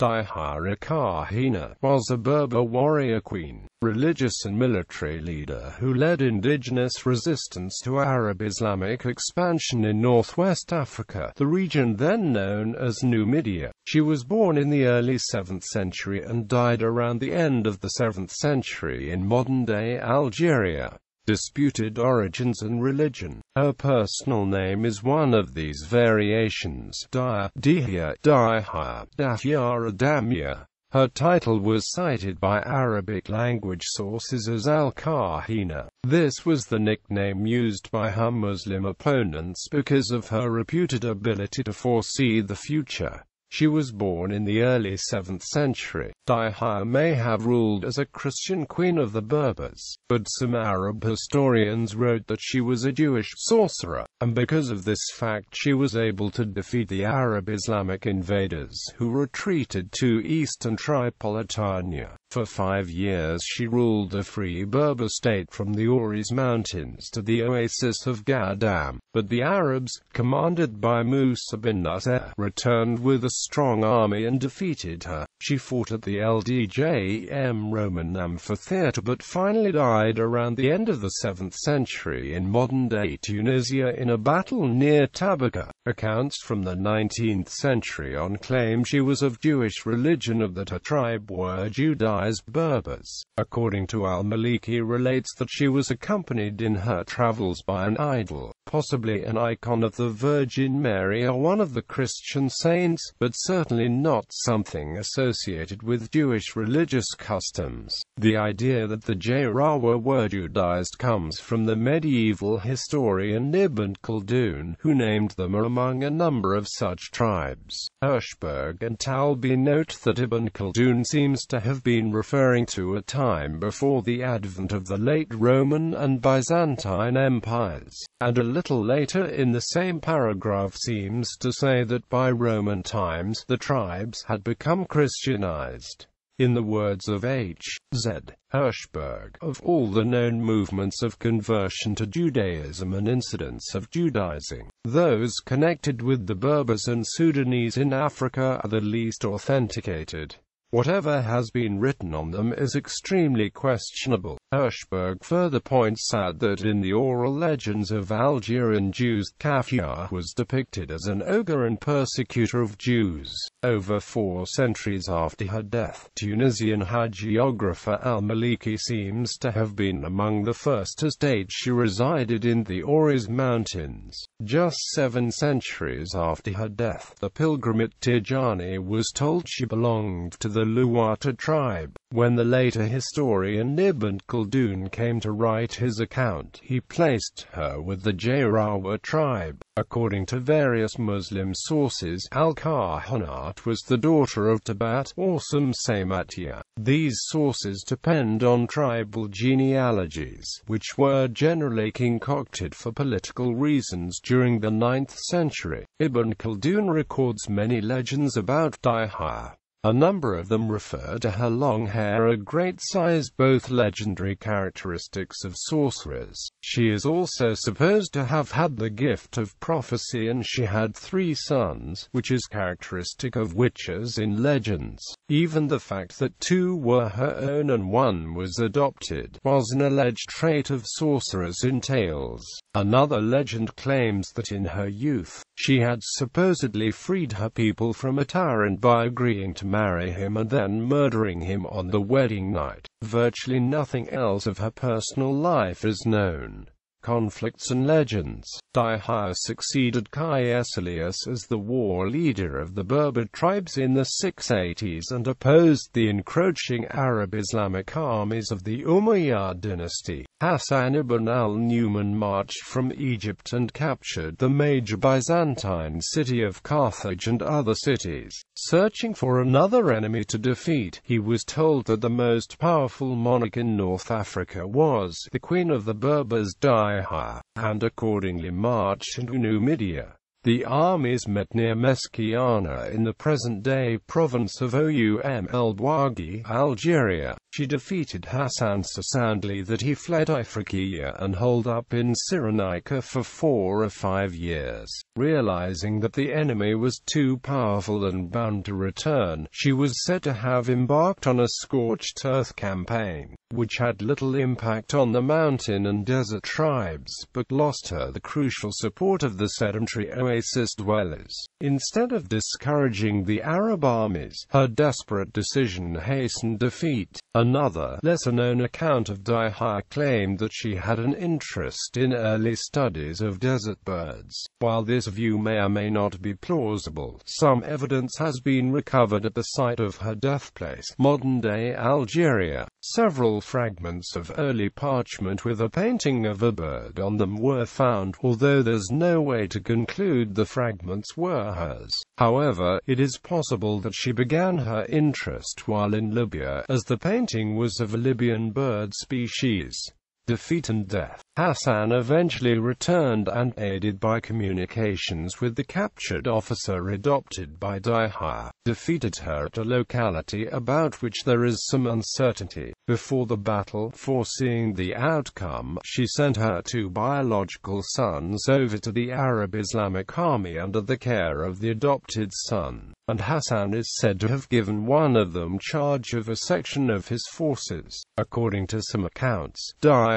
Dihya Kahina was a Berber warrior queen, religious and military leader who led indigenous resistance to Arab Islamic expansion in northwest Africa, the region then known as Numidia. She was born in the early 7th century and died around the end of the 7th century in modern-day Algeria. Disputed origins and religion. Her personal name is one of these variations: Dihya, Dihya, Dahya, Damya. Her title was cited by Arabic language sources as Al-Kahina. This was the nickname used by her Muslim opponents because of her reputed ability to foresee the future. She was born in the early 7th century. Dihya may have ruled as a Christian queen of the Berbers, but some Arab historians wrote that she was a Jewish sorcerer, and because of this fact she was able to defeat the Arab Islamic invaders who retreated to eastern Tripolitania. For 5 years she ruled the free Berber state from the Ouris Mountains to the oasis of Gadam, but the Arabs, commanded by Musa bin Nasser, returned with a strong army and defeated her. She fought at the Ldjm Roman amphitheatre but finally died around the end of the 7th century in modern-day Tunisia in a battle near Tabaqa. Accounts from the 19th century on claim she was of Jewish religion of that her tribe were Judaized Berbers. According to al-Maliki relates that she was accompanied in her travels by an idol, possibly an icon of the Virgin Mary or one of the Christian saints, but certainly not something associated with Jewish religious customs. The idea that the Jarawa were Judaized comes from the medieval historian Ibn Khaldun, who named them among a number of such tribes. Hirschberg and Talby note that Ibn Khaldun seems to have been referring to a time before the advent of the late Roman and Byzantine empires, and a little later in the same paragraph seems to say that by Roman times the tribes had become Christianized. In the words of H. Z. Hirschberg, of all the known movements of conversion to Judaism and incidents of Judaizing, those connected with the Berbers and Sudanese in Africa are the least authenticated. Whatever has been written on them is extremely questionable. Hirschberg further points out that in the oral legends of Algerian Jews, Kahina was depicted as an ogre and persecutor of Jews. Over 4 centuries after her death, Tunisian hagiographer al-Maliki seems to have been among the first to state she resided in the Ouris Mountains. Just 7 centuries after her death, the pilgrim Tijani was told she belonged to the Luwata tribe. When the later historian Ibn Khaldun came to write his account, he placed her with the Jarawa tribe. According to various Muslim sources, Al-Kahina was the daughter of Tabat or Samsamatia. These sources depend on tribal genealogies, which were generally concocted for political reasons during the 9th century. Ibn Khaldun records many legends about Dihya. A number of them refer to her long hair and great size, both legendary characteristics of sorcerers. She is also supposed to have had the gift of prophecy, and she had 3 sons, which is characteristic of witches in legends. Even the fact that 2 were her own and 1 was adopted was an alleged trait of sorcerers in tales. Another legend claims that in her youth, she had supposedly freed her people from a tyrant by agreeing to marry him and then murdering him on the wedding night. Virtually nothing else of her personal life is known. Conflicts and legends. Dihya succeeded Caesilius as the war leader of the Berber tribes in the 680s and opposed the encroaching Arab Islamic armies of the Umayyad dynasty. Hassan ibn al-Nu'man marched from Egypt and captured the major Byzantine city of Carthage and other cities. Searching for another enemy to defeat, he was told that the most powerful monarch in North Africa was the Queen of the Berbers, Dihya, and accordingly marched into Numidia. The armies met near Meskiana in the present-day province of El Bouaghi, Algeria. She defeated Hassan so soundly that he fled Ifriqiya and holed up in Cyrenaica for 4 or 5 years. Realizing that the enemy was too powerful and bound to return, she was said to have embarked on a scorched earth campaign, which had little impact on the mountain and desert tribes, but lost her the crucial support of the sedentary oasis dwellers. Instead of discouraging the Arab armies, her desperate decision hastened defeat. Another, lesser-known account of Dihya claimed that she had an interest in early studies of desert birds. While this view may or may not be plausible, some evidence has been recovered at the site of her birthplace, modern-day Algeria. Several fragments of early parchment with a painting of a bird on them were found, although there's no way to conclude the fragments were hers. However, it is possible that she began her interest while in Libya, as the painting was of a Libyan bird species. Defeat and death. Hassan eventually returned and, aided by communications with the captured officer adopted by Dihya, defeated her at a locality about which there is some uncertainty. Before the battle, foreseeing the outcome, she sent her 2 biological sons over to the Arab Islamic army under the care of the adopted son, and Hassan is said to have given one of them charge of a section of his forces. According to some accounts, Dihya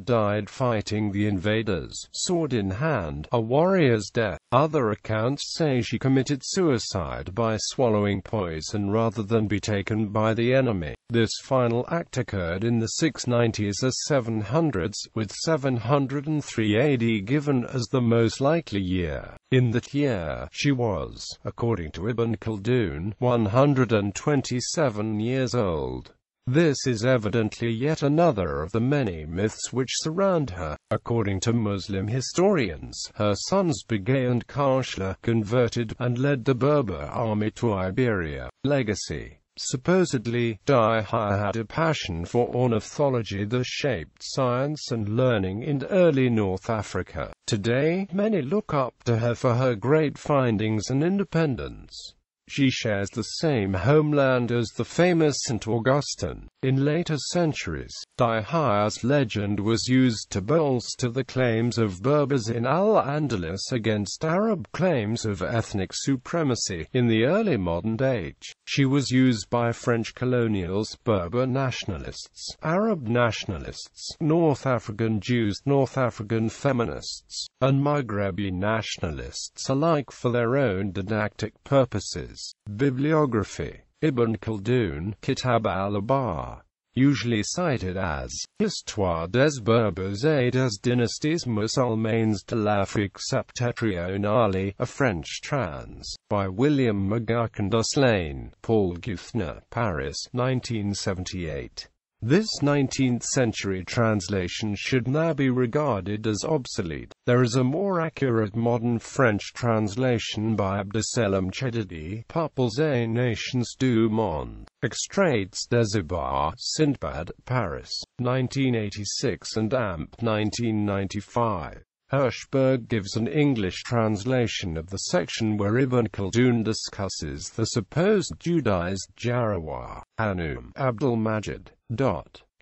died fighting the invaders, sword in hand, a warrior's death. Other accounts say she committed suicide by swallowing poison rather than be taken by the enemy. This final act occurred in the 690s or 700s, with 703 AD given as the most likely year. In that year, she was, according to Ibn Khaldun, 127 years old. This is evidently yet another of the many myths which surround her. According to Muslim historians, her sons Begay and Kashla converted and led the Berber army to Iberia. Legacy. Supposedly, Dihya had a passion for ornithology that shaped science and learning in early North Africa. Today, many look up to her for her great findings and independence. She shares the same homeland as the famous St. Augustine. In later centuries, Dihya's legend was used to bolster the claims of Berbers in Al-Andalus against Arab claims of ethnic supremacy. In the early modern age, she was used by French colonials, Berber nationalists, Arab nationalists, North African Jews, North African feminists, and Maghrebi nationalists alike for their own didactic purposes. Bibliography. Ibn Khaldun, Kitab al-Abar. Usually cited as Histoire des Berbers et des dynasties musulmanes de l'Afrique septentrionale, a French trans. By William McGurk Lane, Paul Guthner, Paris, 1978. This 19th-century translation should now be regarded as obsolete. There is a more accurate modern French translation by Abdeselim Chedidi, Peuples et Nations du Monde. Extraits des Ibars, Sindbad, Paris, 1986 and AMP 1995. Hirschberg gives an English translation of the section where Ibn Khaldun discusses the supposed Judaized Jarawar. Hanum, Abdul Majid.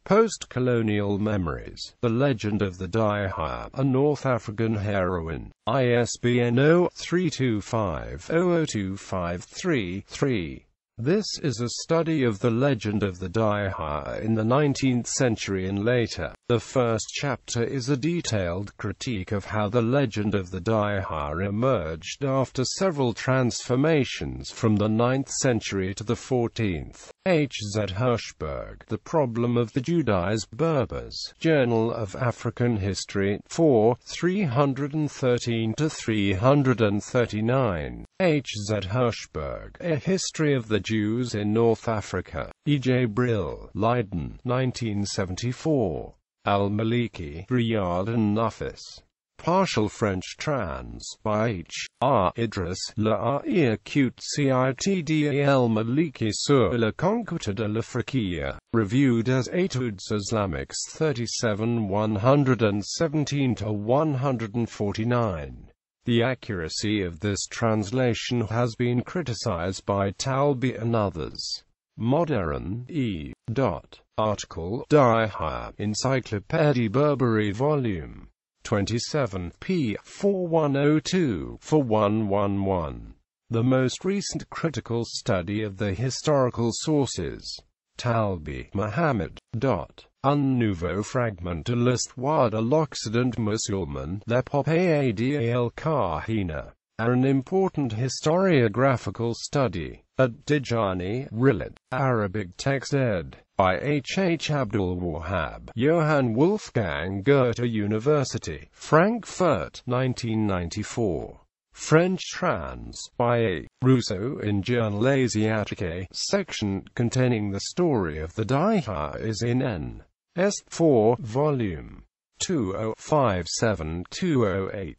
Post-colonial memories. The legend of the Dihya, a North African heroine. ISBN 0-325-00253-3. This is a study of the legend of the Dihya in the 19th century and later. The first chapter is a detailed critique of how the legend of the Dihya emerged after several transformations from the 9th century to the 14th. H. Z. Hirschberg, The Problem of the Judaized Berbers, Journal of African History, 4, 313-339. H. Z. Hirschberg, A History of the Jews in North Africa. E. J. Brill, Leiden, 1974. Al-Maliki, Riyad and Nafis. Partial French trans. By H. R. Idris, La Écoute Citd al-Maliki sur la conquête de l'Afrique. Revue des études islamiques 37 117-149. The accuracy of this translation has been criticized by Talbi and others. Modern, E. Article, Dihya, Encyclopédie Berberi Volume 27, p. 4102-4111. The most recent critical study of the historical sources. Talbi, Muhammad. Un nouveau fragment de l'histoire de l'Occident musulman, l'épopée d'Al Kahina. An important historiographical study. At Dihya, Rilit, Arabic text ed. By H. H. Abdul Wahab, Johann Wolfgang Goethe University, Frankfurt, 1994. French trans. By A. Rousseau in Journal Asiatique. Section containing the story of the Dihya is in N. S. 4, Volume 2057-208.